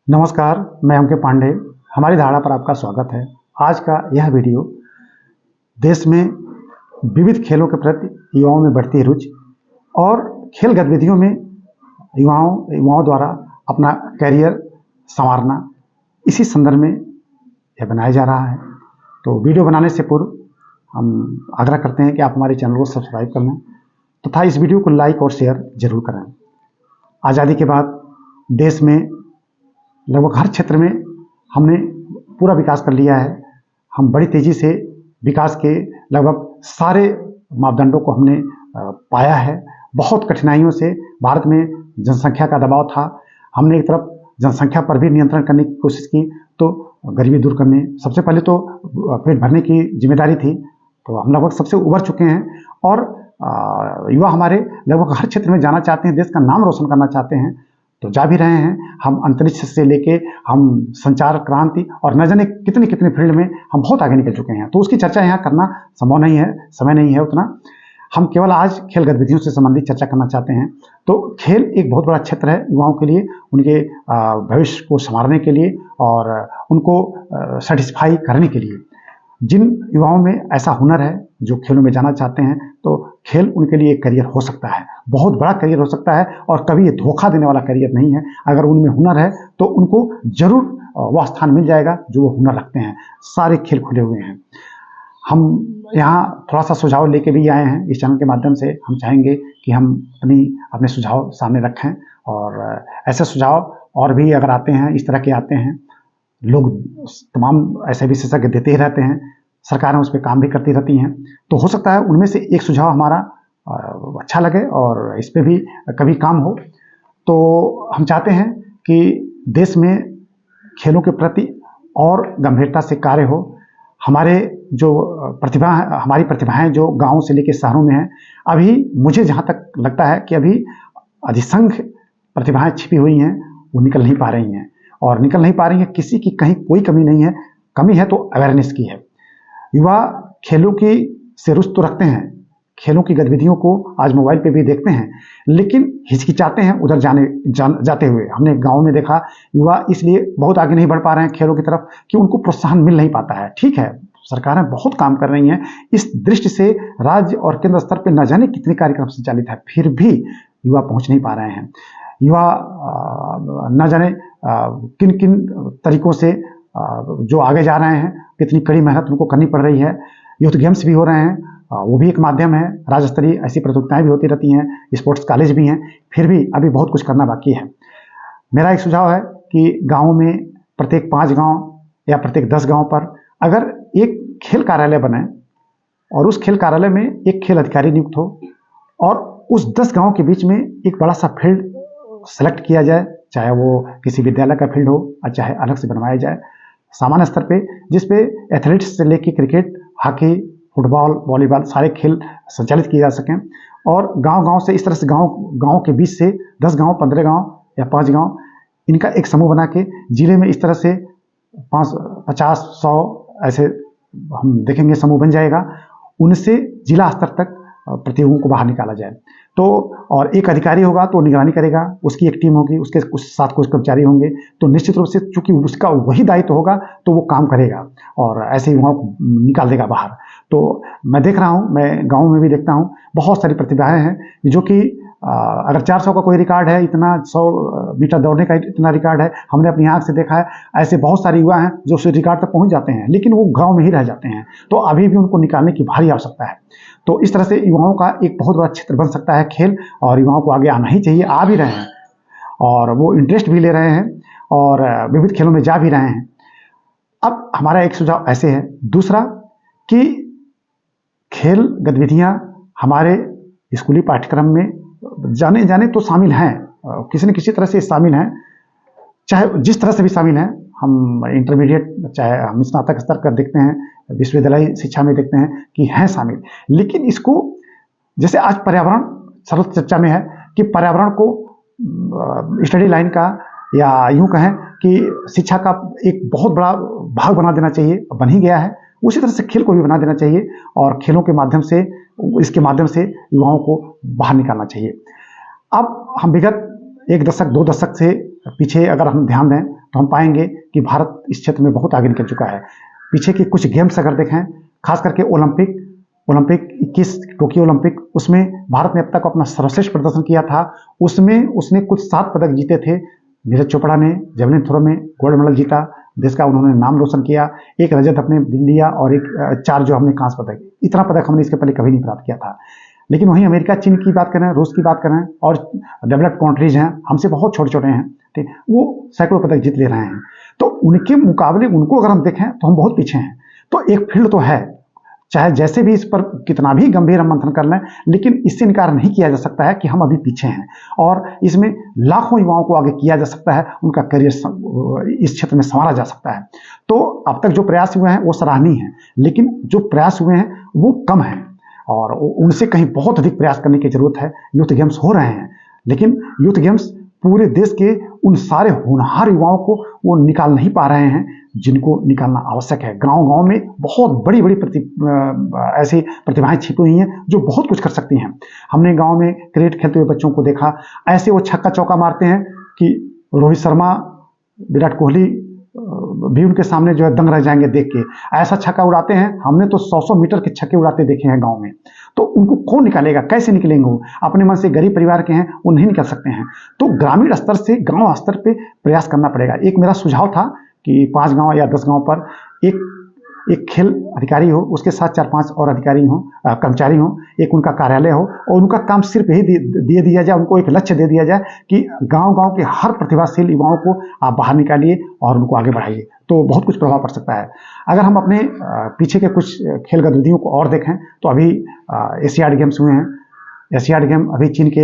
नमस्कार, मैं अंकित पांडे। हमारी धारणा पर आपका स्वागत है। आज का यह वीडियो देश में विविध खेलों के प्रति युवाओं में बढ़ती रुचि और खेल गतिविधियों में युवाओं द्वारा अपना करियर संवारना, इसी संदर्भ में यह बनाया जा रहा है। तो वीडियो बनाने से पूर्व हम आग्रह करते हैं कि आप हमारे चैनल को सब्सक्राइब कर लें तथा इस वीडियो को लाइक और शेयर जरूर करें। आज़ादी के बाद देश में लगभग हर क्षेत्र में हमने पूरा विकास कर लिया है। हम बड़ी तेजी से विकास के लगभग सारे मापदंडों को हमने पाया है। बहुत कठिनाइयों से भारत में जनसंख्या का दबाव था। हमने एक तरफ जनसंख्या पर भी नियंत्रण करने की कोशिश की, तो गरीबी दूर करने, सबसे पहले तो पेट भरने की जिम्मेदारी थी। तो हम लगभग सबसे उबर चुके हैं और युवा हमारे लगभग हर क्षेत्र में जाना चाहते हैं, देश का नाम रोशन करना चाहते हैं, तो जा भी रहे हैं। हम अंतरिक्ष से लेके हम संचार क्रांति और न जाने कितने कितने फील्ड में हम बहुत आगे निकल चुके हैं। तो उसकी चर्चा यहाँ करना संभव नहीं है, समय नहीं है उतना। हम केवल आज खेल गतिविधियों से संबंधित चर्चा करना चाहते हैं। तो खेल एक बहुत बड़ा क्षेत्र है युवाओं के लिए, उनके भविष्य को संवारने के लिए और उनको सेटिस्फाई करने के लिए। जिन युवाओं में ऐसा हुनर है जो खेलों में जाना चाहते हैं, तो खेल उनके लिए एक करियर हो सकता है, बहुत बड़ा करियर हो सकता है और कभी ये धोखा देने वाला करियर नहीं है। अगर उनमें हुनर है तो उनको जरूर वह स्थान मिल जाएगा जो वो हुनर रखते हैं। सारे खेल खुले हुए हैं। हम यहाँ थोड़ा सा सुझाव लेके भी आए हैं इस चैनल के माध्यम से। हम चाहेंगे कि हम अपने सुझाव सामने रखें और ऐसे सुझाव और भी अगर आते हैं, इस तरह के आते हैं, लोग तमाम ऐसे विशेषज्ञ देते ही रहते हैं, सरकारें उस पर काम भी करती रहती हैं, तो हो सकता है उनमें से एक सुझाव हमारा अच्छा लगे और इस पर भी कभी काम हो। तो हम चाहते हैं कि देश में खेलों के प्रति और गंभीरता से कार्य हो। हमारी प्रतिभाएं जो गांवों से लेकर शहरों में हैं, अभी मुझे जहां तक लगता है कि अभी अधिसंख्य प्रतिभाएं छिपी हुई हैं, वो निकल नहीं पा रही हैं। और निकल नहीं पा रही है, किसी की कहीं कोई कमी नहीं है, कमी है तो अवेयरनेस की है। युवा खेलों की से रुचि तो रखते हैं, खेलों की गतिविधियों को आज मोबाइल पे भी देखते हैं, लेकिन हिचकिचाते हैं उधर जाते हुए। हमने गांव में देखा युवा इसलिए बहुत आगे नहीं बढ़ पा रहे हैं खेलों की तरफ कि उनको प्रोत्साहन मिल नहीं पाता है। ठीक है, सरकारें बहुत काम कर रही हैं, इस दृष्टि से राज्य और केंद्र स्तर पर न जाने कितने कार्यक्रम संचालित है, फिर भी युवा पहुंच नहीं पा रहे हैं। युवा न जाने किन किन तरीकों से जो आगे जा रहे हैं, कितनी कड़ी मेहनत उनको करनी पड़ रही है। यूथ गेम्स भी हो रहे हैं, वो भी एक माध्यम है। राज्य स्तरीय ऐसी प्रतियोगिताएं भी होती रहती हैं, स्पोर्ट्स कॉलेज भी हैं, फिर भी अभी बहुत कुछ करना बाकी है। मेरा एक सुझाव है कि गाँव में प्रत्येक 5 गाँव या प्रत्येक 10 गाँव पर अगर एक खेल कार्यालय बने और उस खेल कार्यालय में एक खेल अधिकारी नियुक्त हो और उस 10 गाँव के बीच में एक बड़ा सा फील्ड सेलेक्ट किया जाए, चाहे वो किसी विद्यालय का फील्ड हो और चाहे अलग से बनवाया जाए सामान्य स्तर पे, जिसपे एथलेटिक्स से लेकर क्रिकेट, हॉकी, फुटबॉल, वॉलीबॉल सारे खेल संचालित किए जा सकें। और गांव-गांव से इस तरह से गांव के बीच से 10 गांव, 15 गांव या 5 गांव, इनका एक समूह बना के जिले में इस तरह से 50-100 ऐसे हम देखेंगे समूह बन जाएगा। उनसे जिला स्तर तक प्रतियोगियों को बाहर निकाला जाए। तो और एक अधिकारी होगा तो निगरानी करेगा, उसकी एक टीम होगी, उसके साथ कुछ कर्मचारी होंगे, तो निश्चित रूप से चूंकि उसका वही दायित्व होगा तो वो काम करेगा और ऐसे ही वहाँ निकाल देगा बाहर। तो मैं देख रहा हूँ, मैं गाँव में भी देखता हूँ, बहुत सारी प्रतिभाएं हैं जो कि अगर 400 का कोई रिकॉर्ड है, इतना 100 मीटर दौड़ने का इतना रिकॉर्ड है, हमने अपनी आंख से देखा है। ऐसे बहुत सारे युवा हैं जो उस रिकॉर्ड तक पहुंच जाते हैं, लेकिन वो गांव में ही रह जाते हैं। तो अभी भी उनको निकालने की भारी आवश्यकता है। तो इस तरह से युवाओं का एक बहुत बड़ा क्षेत्र बन सकता है खेल, और युवाओं को आगे आना ही चाहिए। आ भी रहे हैं और वो इंटरेस्ट भी ले रहे हैं और विविध खेलों में जा भी रहे हैं। अब हमारा एक सुझाव ऐसे है, दूसरा कि खेल गतिविधियां हमारे स्कूली पाठ्यक्रम में जाने तो शामिल हैं, किसी न किसी तरह से शामिल हैं, चाहे जिस तरह से भी शामिल हैं। हम इंटरमीडिएट, चाहे हम स्नातक स्तर का देखते हैं, विश्वविद्यालय शिक्षा में देखते हैं कि हैं शामिल। लेकिन इसको, जैसे आज पर्यावरण सर्व चर्चा में है कि पर्यावरण को स्टडी लाइन का या यूं कहें कि शिक्षा का एक बहुत बड़ा भाग बना देना चाहिए, बन ही गया है। उसी तरह से खेल को भी बना देना चाहिए और खेलों के माध्यम से, इसके माध्यम से युवाओं को बाहर निकालना चाहिए। अब हम विगत 1 दशक 2 दशक से पीछे अगर हम ध्यान दें तो हम पाएंगे कि भारत इस क्षेत्र में बहुत आगे निकल चुका है। पीछे के कुछ गेम्स अगर देखें, खास करके ओलंपिक 21 टोक्यो ओलंपिक, उसमें भारत ने अब तक अपना सर्वश्रेष्ठ प्रदर्शन किया था। उसमें उसने कुछ 7 पदक जीते थे। नीरज चोपड़ा ने जेवलिन थ्रो में गोल्ड मेडल जीता, देश का उन्होंने नाम रोशन किया। 1 रजत अपने लिया और 4 जो हमने कांस्य पदक, इतना पदक हमने इसके पहले कभी नहीं प्राप्त किया था। लेकिन वहीं अमेरिका, चीन की बात करें, रूस की बात करें और डेवलप्ड कंट्रीज हैं, हमसे बहुत छोटे छोटे हैं, ठीक, वो सैकड़ों पदक जीत ले रहे हैं। तो उनके मुकाबले उनको अगर हम देखें तो हम बहुत पीछे हैं। तो एक फील्ड तो है, चाहे जैसे भी इस पर कितना भी गंभीर हम मंथन कर लें, लेकिन इससे इनकार नहीं किया जा सकता है कि हम अभी पीछे हैं और इसमें लाखों युवाओं को आगे किया जा सकता है, उनका करियर इस क्षेत्र में संवारा जा सकता है। तो अब तक जो प्रयास हुए हैं वो सराहनीय हैं, लेकिन जो प्रयास हुए हैं वो कम हैं और उनसे कहीं बहुत अधिक प्रयास करने की जरूरत है। यूथ गेम्स हो रहे हैं, लेकिन यूथ गेम्स पूरे देश के उन सारे होनहार युवाओं को वो निकाल नहीं पा रहे हैं जिनको निकालना आवश्यक है। गांव गांव में बहुत बड़ी बड़ी ऐसी प्रतिभाएं छिपी हुई हैं जो बहुत कुछ कर सकती हैं। हमने गांव में क्रिकेट खेलते हुए बच्चों को देखा, ऐसे वो छक्का चौका मारते हैं कि रोहित शर्मा, विराट कोहली भी उनके सामने जो है दंग रह जाएंगे देख के। ऐसा छक्का उड़ाते हैं, हमने तो 100-100 मीटर के छक्के उड़ाते देखे हैं गांव में। तो उनको कौन निकालेगा, कैसे निकलेंगे? वो अपने मन से गरीब परिवार के हैं, वो नहीं निकल सकते हैं। तो ग्रामीण स्तर से गांव स्तर पे प्रयास करना पड़ेगा। एक मेरा सुझाव था कि 5 गांव या 10 गांव पर एक खेल अधिकारी हो, उसके साथ 4-5 और अधिकारी हो, कर्मचारी हो, एक उनका कार्यालय हो और उनका काम सिर्फ यही दे दिया जाए, उनको एक लक्ष्य दे दिया जाए कि गांव गांव के हर प्रतिभाशाली युवाओं को आप बाहर निकालिए और उनको आगे बढ़ाइए, तो बहुत कुछ प्रभाव पड़ सकता है। अगर हम अपने पीछे के कुछ खेल गतिविधियों को और देखें तो अभी एशियाड गेम्स हुए हैं। एशियाड गेम अभी चीन के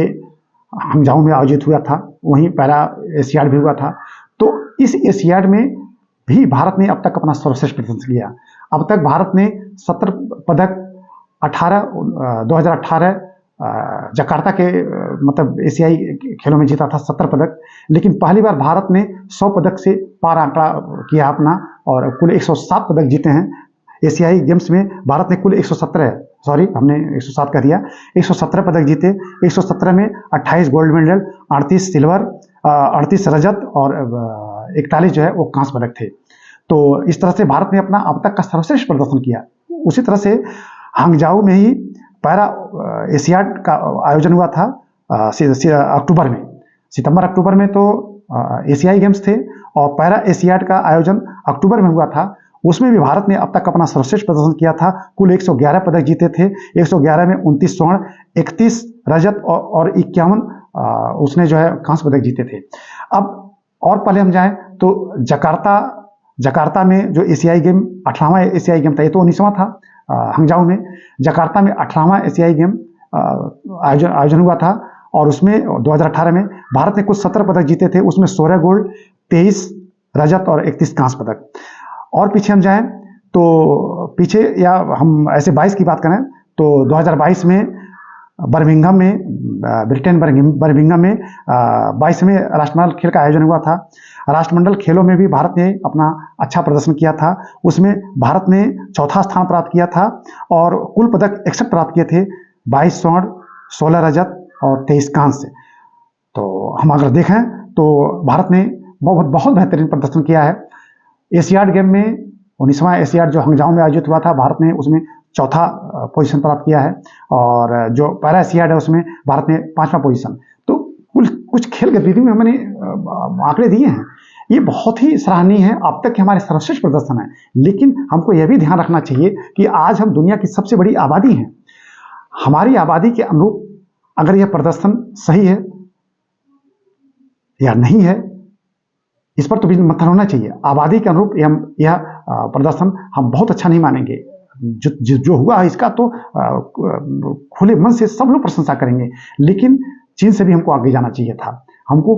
हंगझाऊ में आयोजित हुआ था, वहीं पैरा एशियाड भी हुआ था। तो इस एशियाड में भी भारत ने अब तक अपना सर्वश्रेष्ठ प्रदर्शन किया। अब तक भारत ने 70 पदक 2018 जकार्ता के मतलब एशियाई खेलों में जीता था 70 पदक। लेकिन पहली बार भारत ने 100 पदक से पार आंकड़ा किया अपना और कुल 107 पदक जीते हैं। एशियाई गेम्स में भारत ने कुल 107 कह दिया, 117 पदक जीते। 117 में 28 गोल्ड मेडल, 38 सिल्वर, 38 रजत और 41 जो है वो कांस्य पदक थे। तो इस तरह से भारत ने अपना अब तक का सर्वश्रेष्ठ प्रदर्शन किया। उसी तरह से हांगझाऊ में ही पैरा एशियाड का आयोजन हुआ था अक्टूबर में। सितंबर अक्टूबर में तो एशियाई गेम्स थे और पैरा एशियाड का आयोजन अक्टूबर में हुआ था। उसमें भी भारत ने अब तक अपना सर्वश्रेष्ठ प्रदर्शन किया था। कुल 111 पदक जीते थे। 111 में 29 स्वर्ण, 31 रजत और 51 उसने जो है कांस्य पदक जीते थे। अब और पहले हम जाएं तो जकार्ता में जो एशियाई गेम 18वां एशियाई गेम था, ये तो 19वां था हांगझाऊ में। जकार्ता में 18वां एशियाई गेम आयोजन हुआ था और उसमें 2018 में भारत ने कुल 17 पदक जीते थे। उसमें 16 गोल्ड, 23 रजत और 31 कांस्य पदक। और पीछे हम जाएं तो पीछे या हम ऐसे 22 की बात करें तो 2022 में बर्मिंघम में, ब्रिटेन बर्मिंघम में 22वें राष्ट्रमंडल खेल का आयोजन हुआ था। राष्ट्रमंडल खेलों में भी भारत ने अपना अच्छा प्रदर्शन किया था। उसमें भारत ने चौथा स्थान प्राप्त किया था और कुल पदक 61 प्राप्त किए थे, 22 स्वर्ण, 16 रजत और 23 कांस्य। तो हम अगर देखें तो भारत ने बहुत बेहतरीन प्रदर्शन किया है। एशियाड गेम में 19वां एशियाड जो हांगझाऊ में आयोजित हुआ था, भारत ने उसमें चौथा पोजीशन प्राप्त किया है और जो पैरा एशियाड है उसमें भारत ने 5वां पोजीशन। तो कुछ खेल गतिविधियों में हमने आंकड़े दिए हैं, ये बहुत ही सराहनीय है। अब तक के हमारे सर्वश्रेष्ठ प्रदर्शन है। लेकिन हमको यह भी ध्यान रखना चाहिए कि आज हम दुनिया की सबसे बड़ी आबादी हैं। हमारी आबादी के अनुरूप अगर यह प्रदर्शन सही है या नहीं है, इस पर तो भी मंथन होना चाहिए। आबादी के अनुरूप यह प्रदर्शन हम बहुत अच्छा नहीं मानेंगे। जो हुआ है इसका तो खुले मन से सब लोग प्रशंसा करेंगे, लेकिन चीन से भी हमको आगे जाना चाहिए था। हमको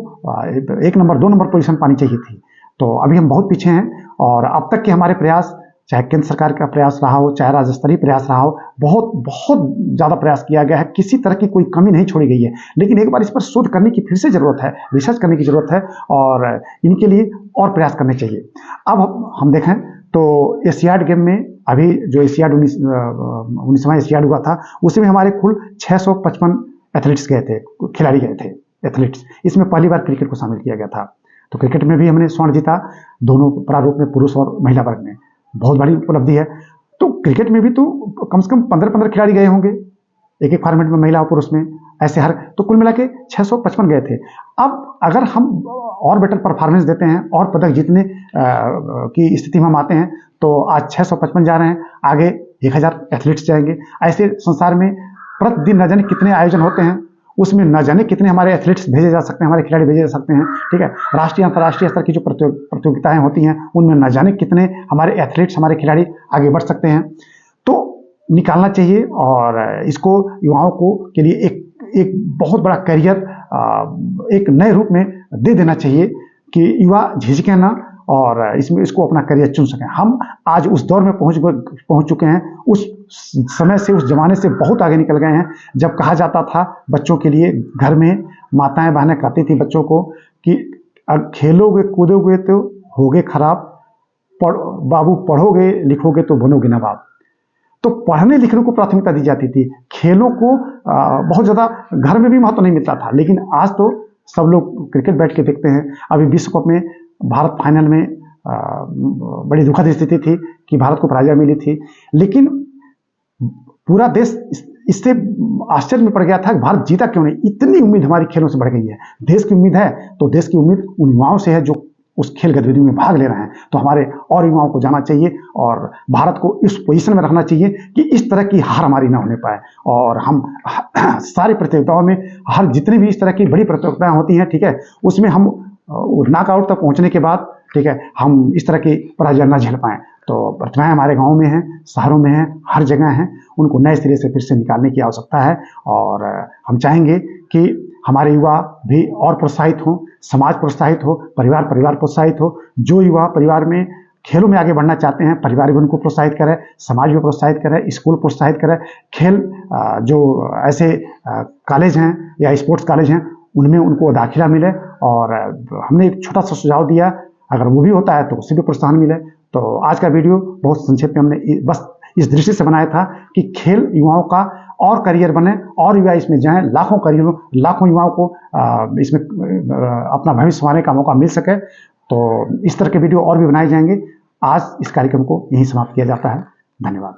1 नंबर 2 नंबर पोजीशन पानी चाहिए थी। तो अभी हम बहुत पीछे हैं और अब तक के हमारे प्रयास, चाहे केंद्र सरकार का प्रयास रहा हो, चाहे राज्य स्तरीय प्रयास रहा हो, बहुत ज़्यादा प्रयास किया गया है। किसी तरह की कोई कमी नहीं छोड़ी गई है। लेकिन एक बार इस पर शोध करने की फिर से ज़रूरत है, रिसर्च करने की ज़रूरत है और इनके लिए और प्रयास करने चाहिए। अब हम देखें तो एशियाड गेम में अभी जो एशियाड 19वां एशियाड हुआ था, उसमें हमारे कुल 655 एथलीट्स गए थे, खिलाड़ी गए थे एथलीट्स। इसमें पहली बार क्रिकेट को शामिल किया गया था। तो क्रिकेट में भी हमने स्वर्ण जीता, दोनों प्रारूप में, पुरुष और महिला वर्ग में, बहुत बड़ी उपलब्धि है। तो क्रिकेट में भी तो कम से कम 15-15 खिलाड़ी गए होंगे एक एक फॉर्मेट में, महिला और पुरुष में, ऐसे हर, तो कुल मिला के 655 गए थे। अब अगर हम और बेटर परफॉर्मेंस देते हैं और पदक जीतने की स्थिति में हम आते हैं, तो आज 655 जा रहे हैं, आगे 1000 एथलीट्स जाएंगे। ऐसे संसार में प्रतिदिन न जाने कितने आयोजन होते हैं, उसमें न जाने कितने हमारे एथलीट्स भेजे जा सकते हैं, हमारे खिलाड़ी भेजे जा सकते हैं, ठीक है। राष्ट्रीय अंतर्राष्ट्रीय स्तर की जो प्रतियोगिताएं होती हैं, उनमें न जाने कितने हमारे एथलीट्स, हमारे खिलाड़ी आगे बढ़ सकते हैं। तो निकालना चाहिए और इसको युवाओं को के लिए एक बहुत बड़ा करियर एक नए रूप में दे देना चाहिए कि युवा झिझकें ना और इसको अपना करियर चुन सकें। हम आज उस दौर में पहुंच चुके हैं, उस समय से, उस जमाने से बहुत आगे निकल गए हैं, जब कहा जाता था बच्चों के लिए, घर में माताएं बहनें कहती थी बच्चों को कि खेलोगे कूदोगे तो होगे खराब, बाबू पढ़ोगे लिखोगे तो बनोगे नवाब। तो पढ़ने लिखने को प्राथमिकता दी जाती थी, खेलों को बहुत ज्यादा घर में भी महत्व नहीं मिलता था। लेकिन आज तो सब लोग क्रिकेट बैठ के देखते हैं। अभी विश्व कप में भारत फाइनल में बड़ी दुखद स्थिति थी कि भारत को पराजय मिली थी, लेकिन पूरा देश इससे आश्चर्य में पड़ गया था कि भारत जीता क्यों नहीं। इतनी उम्मीद हमारी खेलों से बढ़ गई है। देश की उम्मीद है तो देश की उम्मीद उन युवाओं से है जो उस खेल गतिविधि में भाग ले रहे हैं। तो हमारे और युवाओं को जाना चाहिए और भारत को इस पोजीशन में रखना चाहिए कि इस तरह की हार हमारी ना होने पाए। और हम सारी प्रतियोगिताओं में, हर जितनी भी इस तरह की बड़ी प्रतियोगिताएं होती हैं, ठीक है, उसमें हम नॉकआउट तक पहुंचने के बाद, ठीक है, हम इस तरह की पराजय न झेल पाएं। तो प्रतिभाएं हमारे गाँव में हैं, शहरों में हैं, हर जगह हैं, उनको नए सिरे से फिर से निकालने की आवश्यकता है। और हम चाहेंगे कि हमारे युवा भी और प्रोत्साहित हों, समाज प्रोत्साहित हो, परिवार प्रोत्साहित हो। जो युवा परिवार में खेलों में आगे बढ़ना चाहते हैं, परिवार भी उनको प्रोत्साहित करे, समाज भी प्रोत्साहित करे, स्कूल प्रोत्साहित करे। खेल जो ऐसे कॉलेज हैं या स्पोर्ट्स कॉलेज हैं, उनमें उनको दाखिला मिले। और हमने एक छोटा सा सुझाव दिया, अगर वो भी होता है तो उससे भी प्रोत्साहन मिले। तो आज का वीडियो बहुत संक्षेप में हमने बस इस दृष्टि से बनाया था कि खेल युवाओं का और करियर बने और युवा इसमें जाएं, लाखों युवाओं को इसमें अपना भविष्य संवारने का मौका मिल सके। तो इस तरह के वीडियो और भी बनाए जाएंगे। आज इस कार्यक्रम को यहीं समाप्त किया जाता है। धन्यवाद।